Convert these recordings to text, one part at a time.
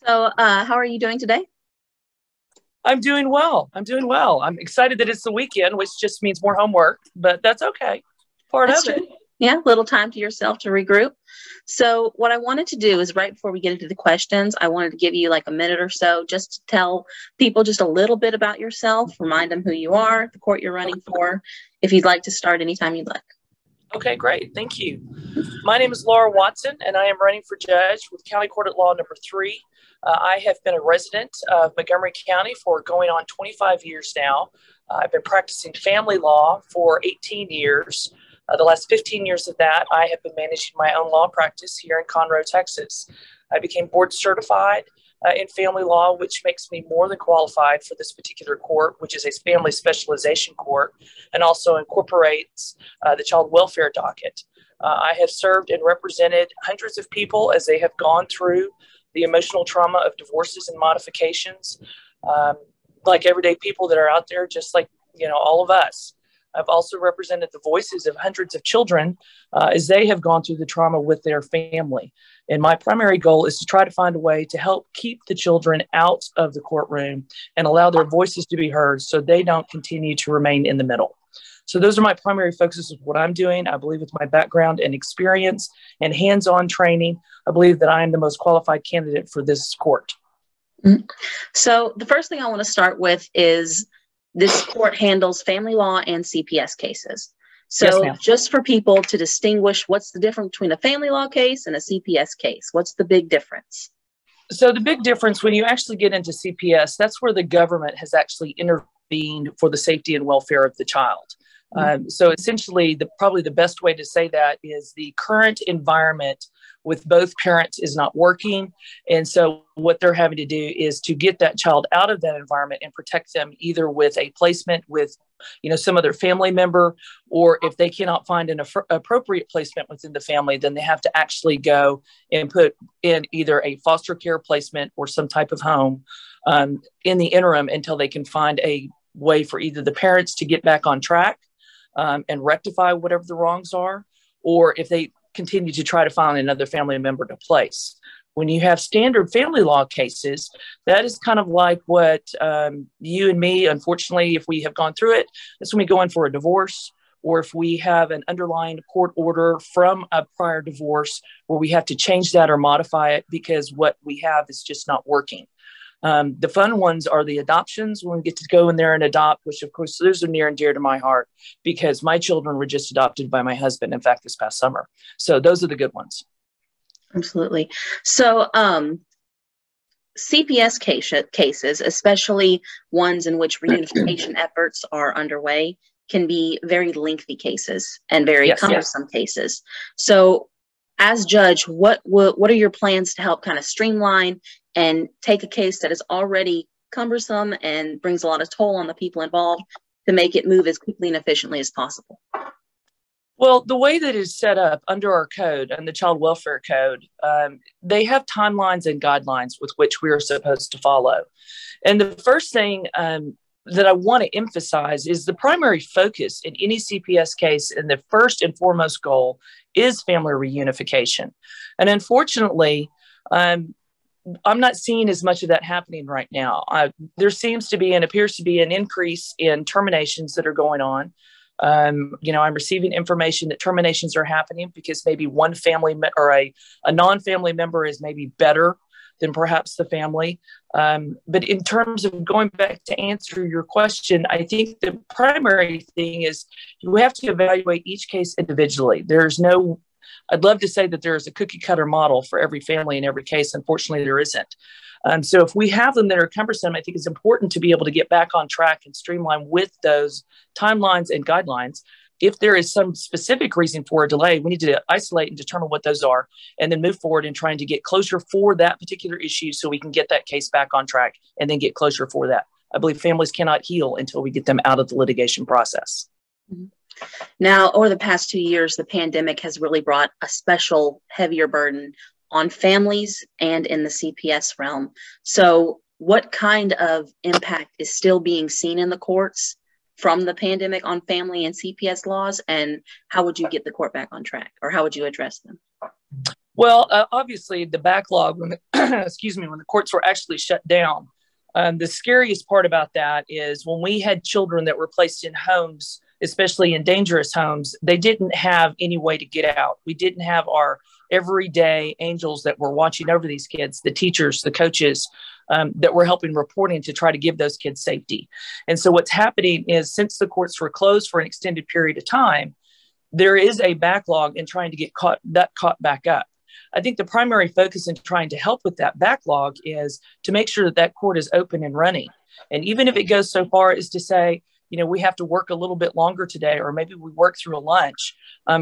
So, how are you doing today? I'm doing well. I'm doing well. I'm excited that it's the weekend, which just means more homework, but that's okay. Part That's of it. true. Yeah, little time to yourself to regroup. So, what I wanted to do is right before we get into the questions, I wanted to give you like a minute or so just to tell people just a little bit about yourself, remind them who you are, the court you're running for, if you'd like to start anytime you'd like. Okay, great. Thank you. My name is Laura Watson, and I am running for judge with County Court at Law number 3. I have been a resident of Montgomery County for going on 25 years now. I've been practicing family law for 18 years. The last 15 years of that, I have been managing my own law practice here in Conroe, Texas. I became board certified in family law, which makes me more than qualified for this particular court, which is a family specialization court, and also incorporates the child welfare docket. I have served and represented hundreds of people as they have gone through the emotional trauma of divorces and modifications, like everyday people that are out there, just like all of us. I've also represented the voices of hundreds of children as they have gone through the trauma with their family. And my primary goal is to try to find a way to help keep the children out of the courtroom and allow their voices to be heard so they don't continue to remain in the middle. So those are my primary focuses of what I'm doing. I believe with my background and experience and hands-on training, I believe that I am the most qualified candidate for this court. Mhm. So the first thing I want to start with is this court handles family law and CPS cases. So Yes, just for people to distinguish, what's the difference between a family law case and a CPS case? What's the big difference? so the big difference when you actually get into CPS, that's where the government has actually intervened for the safety and welfare of the child. So essentially, probably the best way to say that is the current environment with both parents is not working. And so what they're having to do is to get that child out of that environment and protect them either with a placement with some other family member, or if they cannot find an appropriate placement within the family, then they have to actually go and put in either a foster care placement or some type of home in the interim until they can find a way for either the parents to get back on track and rectify whatever the wrongs are, or if they continue to try to find another family member to place. When you have standard family law cases, that is kind of like what you and me, unfortunately, if we have gone through it, that's when we go in for a divorce, or if we have an underlying court order from a prior divorce where we have to change that or modify it because what we have is just not working. The fun ones are the adoptions when we get to go in there and adopt, which of course, those are near and dear to my heart because my children were just adopted by my husband, in fact, this past summer. So those are the good ones. Absolutely. So CPS cases, especially ones in which reunification efforts are underway, can be very lengthy cases and very cumbersome cases. So as judge, what are your plans to help kind of streamline and take a case that is already cumbersome and brings a lot of toll on the people involved to make it move as quickly and efficiently as possible? Well, the way that is set up under our code and the child welfare code, they have timelines and guidelines with which we are supposed to follow. And the first thing that I want to emphasize is the primary focus in any CPS case and the first and foremost goal is family reunification. And unfortunately, I'm not seeing as much of that happening right now. There seems to be and appears to be an increase in terminations that are going on. I'm receiving information that terminations are happening because maybe one family or a non-family member is maybe better than perhaps the family. But in terms of going back to answer your question, I think the primary thing is you have to evaluate each case individually. I'd love to say that there is a cookie cutter model for every family in every case. Unfortunately, there isn't. So if we have them that are cumbersome, I think it's important to be able to get back on track and streamline with those timelines and guidelines. If there is some specific reason for a delay, we need to isolate and determine what those are and then move forward in trying to get closure for that particular issue so we can get that case back on track and then get closure for that. I believe families cannot heal until we get them out of the litigation process. Mm-hmm. Now, over the past 2 years, the pandemic has really brought a special heavier burden on families and in the CPS realm. So what kind of impact is still being seen in the courts from the pandemic on family and CPS laws, and how would you get the court back on track, or how would you address them? Well, obviously the backlog when excuse me, when the courts were actually shut down, the scariest part about that is when we had children that were placed in homes, especially in dangerous homes, they didn't have any way to get out. We didn't have our everyday angels that were watching over these kids, the teachers, the coaches, that were helping reporting to try to give those kids safety. And so what's happening is since the courts were closed for an extended period of time, there is a backlog in trying to get caught back up. I think the primary focus in trying to help with that backlog is to make sure that that court is open and running. And even if it goes so far as to say, we have to work a little bit longer today, or maybe we work through a lunch,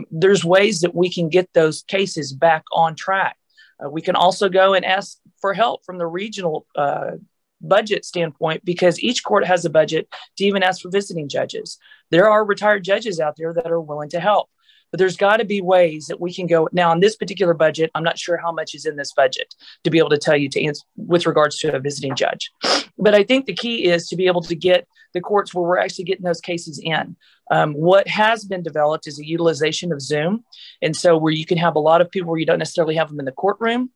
there's ways that we can get those cases back on track. We can also go and ask for help from the regional budget standpoint, because each court has a budget to even ask for visiting judges. There are retired judges out there that are willing to help. But there's got to be ways that we can go. Now, in this particular budget, I'm not sure how much is in this budget to be able to tell you to answer with regards to a visiting judge. But I think the key is to be able to get the courts where we're actually getting those cases in. What has been developed is a utilization of Zoom. And so where you can have a lot of people where you don't necessarily have them in the courtroom,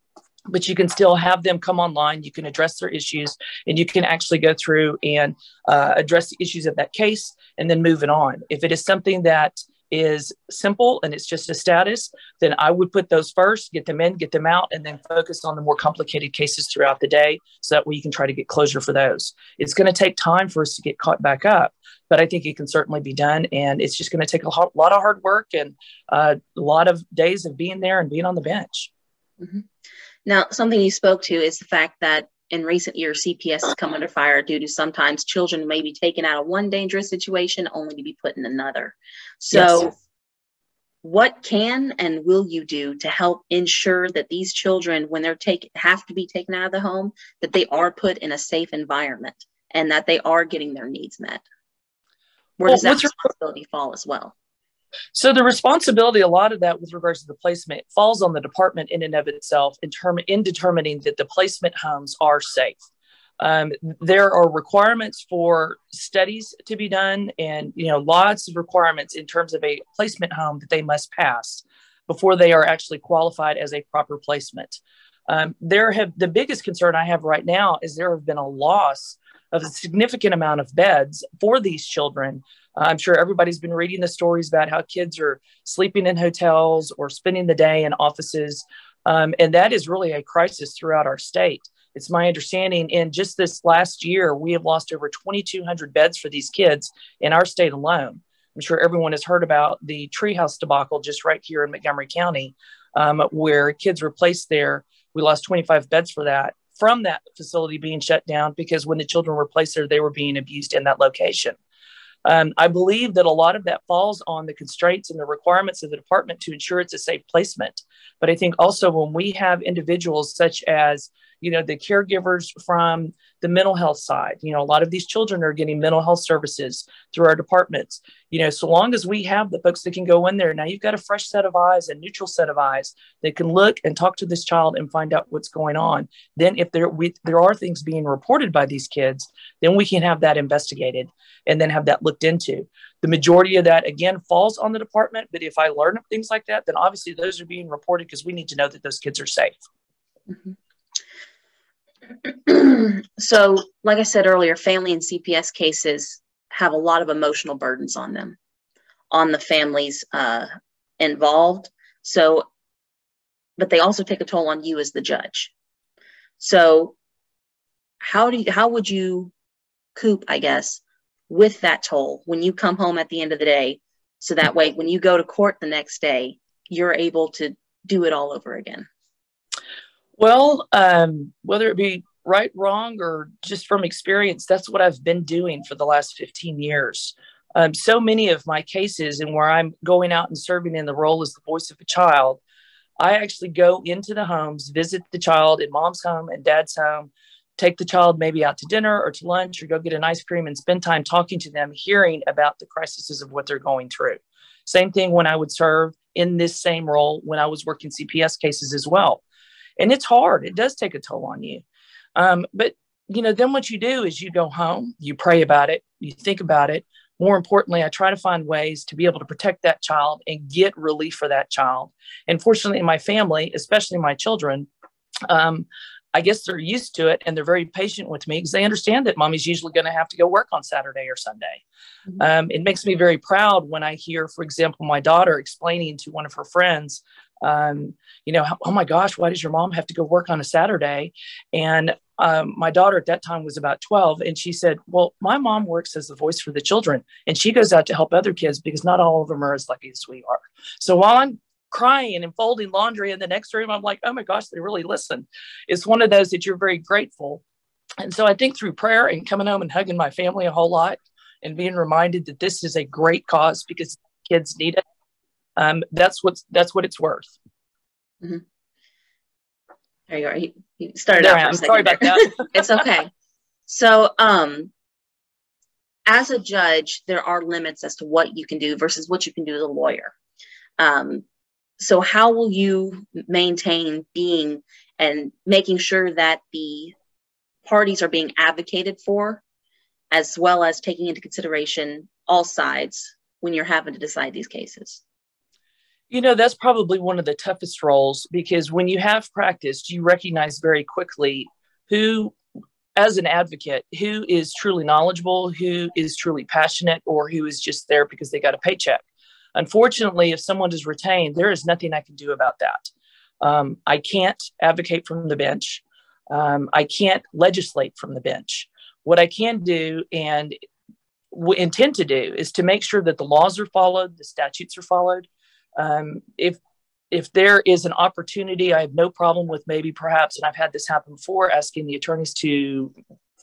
but you can still have them come online. You can address their issues, and you can actually go through and address the issues of that case and then move it on. If it is something that is simple and it's just a status, then I would put those first, get them in, get them out, and then focus on the more complicated cases throughout the day so that way you can try to get closure for those. It's going to take time for us to get caught back up, but I think it can certainly be done. And it's just going to take a lot of hard work and a lot of days of being there and being on the bench. Mm-hmm. Now, something you spoke to is the fact that in recent years, CPS has come under fire due to sometimes children may be taken out of one dangerous situation only to be put in another. So yes. What can and will you do to help ensure that these children, when they're have to be taken out of the home, that they are put in a safe environment and that they are getting their needs met? Where does that responsibility fall as well? So the responsibility, a lot of that with regards to the placement, falls on the department in and of itself in determining that the placement homes are safe. There are requirements for studies to be done and, lots of requirements in terms of a placement home that they must pass before they are actually qualified as a proper placement. The biggest concern I have right now is there have been a loss of a significant amount of beds for these children. I'm sure everybody's been reading the stories about how kids are sleeping in hotels or spending the day in offices. And that is really a crisis throughout our state. It's my understanding in just this last year, we have lost over 2,200 beds for these kids in our state alone. I'm sure everyone has heard about the treehouse debacle just right here in Montgomery County, where kids were placed there. We lost 25 beds from that facility being shut down because when the children were placed there, they were being abused in that location. I believe that a lot of that falls on the constraints and the requirements of the department to ensure it's a safe placement. But I think also when we have individuals such as, the caregivers from the mental health side, a lot of these children are getting mental health services through our departments. So long as we have the folks that can go in there, now you've got a fresh set of eyes, a neutral set of eyes that can look and talk to this child and find out what's going on. Then if there are things being reported by these kids, then we can have that investigated and then have that looked into. The majority of that, again, falls on the department. But if I learn of things like that, then obviously those are being reported because we need to know that those kids are safe. Mm-hmm. So, like I said earlier, family and CPS cases have a lot of emotional burdens on them, on the families involved. So, but they also take a toll on you as the judge. So how would you cope, I guess, with that toll when you come home at the end of the day? So that way, when you go to court the next day, you're able to do it all over again. Well, whether it be right, wrong, or just from experience, that's what I've been doing for the last 15 years. So many of my cases and where I'm going out and serving in the role as the voice of a child, I actually go into the homes, visit the child in mom's home and dad's home, take the child maybe out to dinner or to lunch or go get an ice cream and spend time talking to them, hearing about the crises of what they're going through. Same thing when I would serve in this same role when I was working CPS cases as well. And it's hard. It does take a toll on you. But, then what you do is you go home, you pray about it, you think about it. more importantly, I try to find ways to be able to protect that child and get relief for that child. And fortunately, in my family, especially my children, I guess they're used to it and they're very patient with me because they understand that mommy's usually going to have to go work on Saturday or Sunday. It makes me very proud when I hear, for example, my daughter explaining to one of her friends, oh my gosh, why does your mom have to go work on a Saturday? And my daughter at that time was about 12. And she said, well, my mom works as the voice for the children and she goes out to help other kids because not all of them are as lucky as we are. So while I'm crying and folding laundry in the next room, I'm like, oh my gosh, they really listen. It's one of those that you're very grateful. And so I think through prayer and coming home and hugging my family a whole lot and being reminded that this is a great cause because kids need it. That's what it's worth. Mm-hmm. There you are. You started there out. I'm sorry about that. It's okay. So, as a judge, there are limits as to what you can do versus what you can do as a lawyer. So how will you maintain being and making sure that the parties are being advocated for, as well as taking into consideration all sides when you're having to decide these cases? That's probably one of the toughest roles because when you have practiced, you recognize very quickly who, as an advocate, who is truly knowledgeable, who is truly passionate, or who is just there because they got a paycheck. Unfortunately, if someone is retained, there is nothing I can do about that. I can't advocate from the bench. I can't legislate from the bench. What I can do and intend to do is to make sure that the laws are followed, the statutes are followed. If there is an opportunity, I have no problem with maybe perhaps, and I've had this happen before, asking the attorneys to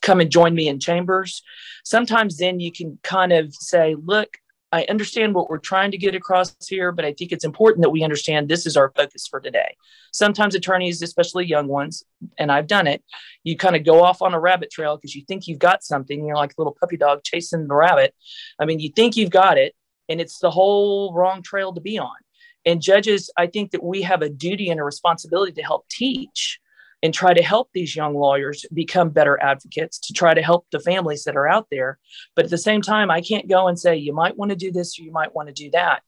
come and join me in chambers. Sometimes then you can kind of say, look, I understand what we're trying to get across here, but I think it's important that we understand this is our focus for today. Sometimes attorneys, especially young ones, and I've done it, you kind of go off on a rabbit trail because you think you've got something. You're like a little puppy dog chasing the rabbit. I mean, you think you've got it, and it's the whole wrong trail to be on. And judges, I think that we have a duty and a responsibility to help teach and try to help these young lawyers become better advocates, to try to help the families that are out there. But at the same time, I can't go and say, you might want to do this or you might want to do that.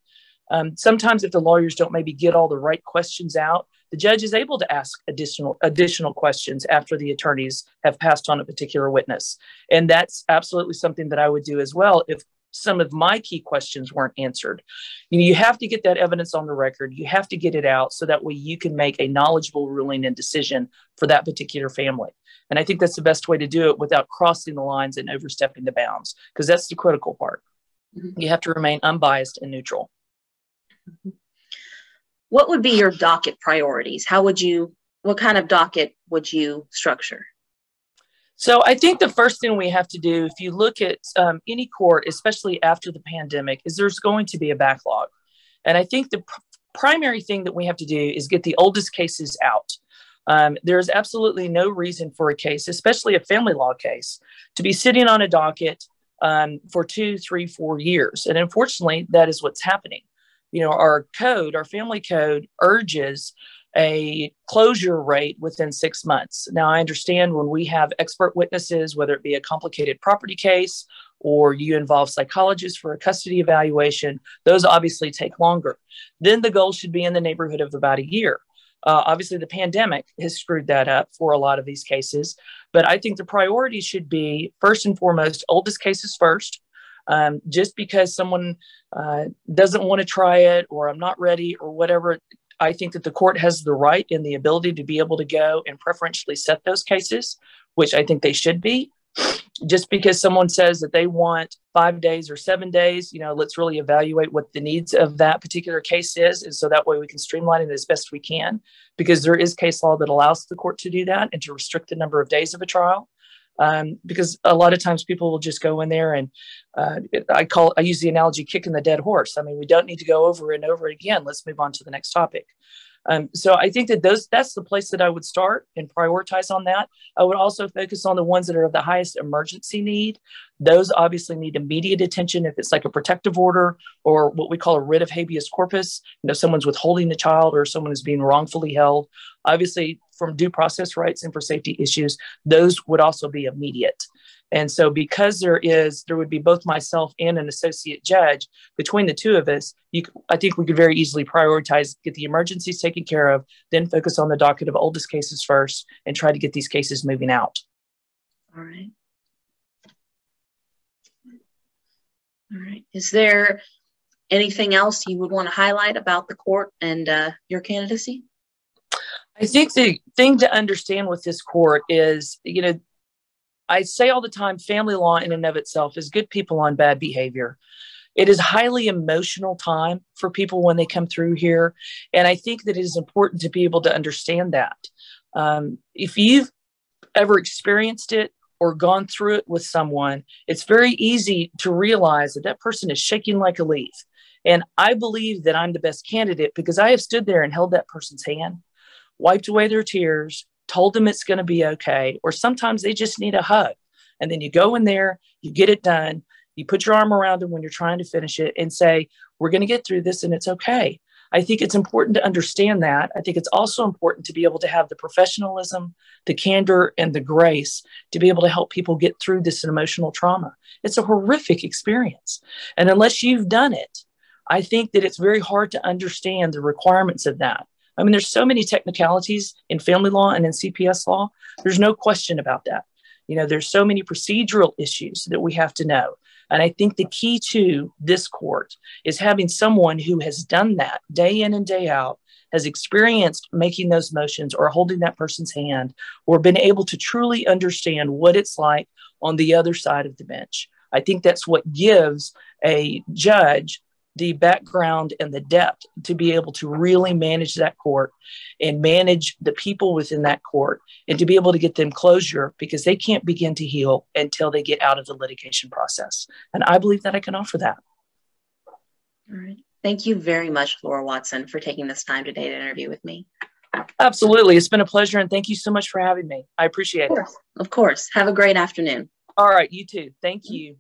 Sometimes if the lawyers don't maybe get all the right questions out, the judge is able to ask additional questions after the attorneys have passed on a particular witness. And that's absolutely something that I would do as well if some of my key questions weren't answered. You have to get that evidence on the record. You have to get it out so that way you can make a knowledgeable ruling and decision for that particular family. And I think that's the best way to do it without crossing the lines and overstepping the bounds, because that's the critical part. Mm-hmm. You have to remain unbiased and neutral. Mm-hmm. What would be your docket priorities? What kind of docket would you structure? So I think the first thing we have to do, if you look at any court, especially after the pandemic, is there's going to be a backlog. And I think the primary thing that we have to do is get the oldest cases out. There's absolutely no reason for a case, especially a family law case, to be sitting on a docket for 2, 3, 4 years. And unfortunately, that is what's happening. Our family code urges a closure rate within 6 months. Now, I understand when we have expert witnesses, whether it be a complicated property case or you involve psychologists for a custody evaluation, those obviously take longer. Then the goal should be in the neighborhood of about a year. Obviously, the pandemic has screwed that up for a lot of these cases, but I think the priority should be, first and foremost, oldest cases first. Just because someone doesn't want to try it or I'm not ready or whatever, I think that the court has the right and the ability to be able to go and preferentially set those cases, which I think they should be. Just because someone says that they want 5 days or 7 days, let's really evaluate what the needs of that particular case is. And so that way we can streamline it as best we can, because there is case law that allows the court to do that and to restrict the number of days of a trial. Because a lot of times people will just go in there and I use the analogy kicking the dead horse. I mean, we don't need to go over and over again. Let's move on to the next topic. So I think that that's the place that I would start and prioritize on that. I would also focus on the ones that are of the highest emergency need. Those obviously need immediate attention. If it's like a protective order or what we call a writ of habeas corpus, someone's withholding the child or someone is being wrongfully held. Obviously, from due process rights and for safety issues, those would also be immediate. And so because there would be both myself and an associate judge between the two of us, I think we could very easily prioritize, get the emergencies taken care of, then focus on the docket of oldest cases first and try to get these cases moving out. All right. All right. Is there anything else you would want to highlight about the court and your candidacy? I think the thing to understand with this court is, I say all the time, family law in and of itself is good people on bad behavior. It is highly emotional time for people when they come through here. And I think that it is important to be able to understand that. If you've ever experienced it or gone through it with someone, it's very easy to realize that that person is shaking like a leaf. And I believe that I'm the best candidate because I have stood there and held that person's hand, wiped away their tears, told them it's going to be okay, or sometimes they just need a hug. And then you go in there, you get it done, you put your arm around them when you're trying to finish it and say, we're going to get through this and it's okay. I think it's important to understand that. I think it's also important to be able to have the professionalism, the candor, and the grace to be able to help people get through this emotional trauma. It's a horrific experience. And unless you've done it, I think that it's very hard to understand the requirements of that. I mean, there's so many technicalities in family law and in CPS law. There's no question about that. There's so many procedural issues that we have to know. And I think the key to this court is having someone who has done that day in and day out, has experienced making those motions or holding that person's hand, or been able to truly understand what it's like on the other side of the bench. I think that's what gives a judge the background and the depth to be able to really manage that court and manage the people within that court and to be able to get them closure because they can't begin to heal until they get out of the litigation process. And I believe that I can offer that. All right. Thank you very much, Laura Watson, for taking this time today to interview with me. Absolutely. It's been a pleasure. And thank you so much for having me. I appreciate it. Of course. Have a great afternoon. All right. You too. Thank you.